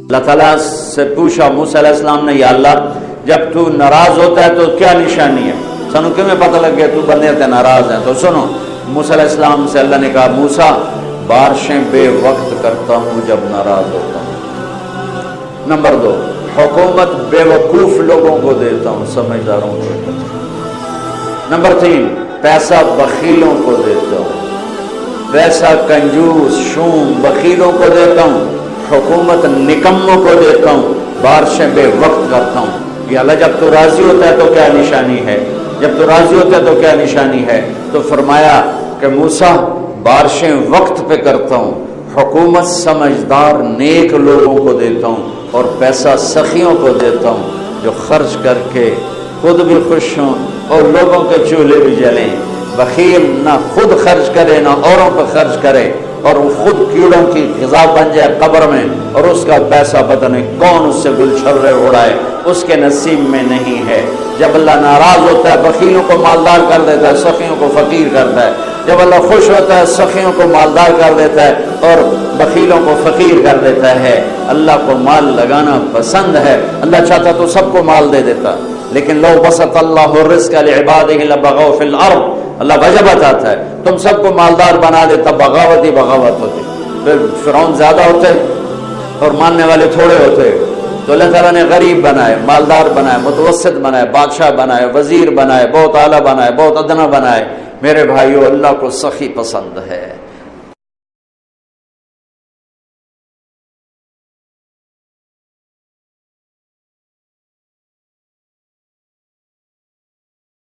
اللہ تعالیٰ سے پوچھا موسیٰ علیہ السلام نے، یا اللہ جب تو ناراض ہوتا ہے تو کیا نشانی ہے؟ سنو کیوں میں پتہ لگ گیا تو بندے تے ناراض ہیں؟ تو سنو، موسیٰ علیہ السلام سے اللہ نے کہا، موسیٰ بارشیں بے وقت کرتا ہوں جب ناراض ہوتا ہوں۔ نمبر 2، حکومت بے وقوف لوگوں کو دیتا ہوں، سمجھداروں کو دیتا ہوں۔ نمبر 3، پیسہ بخیلوں کو دیتا ہوں، پیسہ کنجوس شوم بخیلوں کو دیتا ہوں، حکومت نکموں کو دیتا ہوں، بارشیں بے وقت کرتا ہوں۔ یا اللہ جب تو راضی ہوتا ہے تو کیا نشانی ہے؟ جب تو راضی ہوتا ہے تو کیا نشانی ہے؟ تو فرمایا کہ موسیٰ بارشیں وقت پہ کرتا ہوں، حکومت سمجھدار نیک لوگوں کو دیتا ہوں، اور پیسہ سخیوں کو دیتا ہوں جو خرچ کر کے خود بھی خوش ہوں اور لوگوں کے چولہے بھی جلیں۔ بخیل نہ خود خرچ کرے نہ اوروں پہ خرچ کرے، اور وہ خود کیڑوں کی غذا بن جائے قبر میں، اور اس کا پیسہ پتہ نہیں کون اس سے گلچھرے اڑائے، اس کے نصیب میں نہیں ہے۔ جب اللہ ناراض ہوتا ہے بخیلوں کو مالدار کر دیتا ہے، سخیوں کو فقیر کرتا ہے۔ جب اللہ خوش ہوتا ہے سخیوں کو مالدار کر دیتا ہے اور بخیلوں کو فقیر کر دیتا ہے۔ اللہ کو مال لگانا پسند ہے، اللہ چاہتا تو سب کو مال دے دیتا، لیکن لو بسط اللہ الرزق لعبادہ لبغوا فی الارض، اللہ وجہ بتاتا ہے تم سب کو مالدار بنا دیتا، بغاوت ہی بغاوت ہوتی، پھر فرعون زیادہ ہوتے اور ماننے والے تھوڑے ہوتے، تو اللہ تعالیٰ نے غریب بنائے، مالدار بنائے، متوسط بنائے، بادشاہ بنائے، وزیر بنائے، بہت اعلیٰ بنائے، بہت ادنا بنائے۔ میرے بھائیو، اللہ کو سخی پسند ہے۔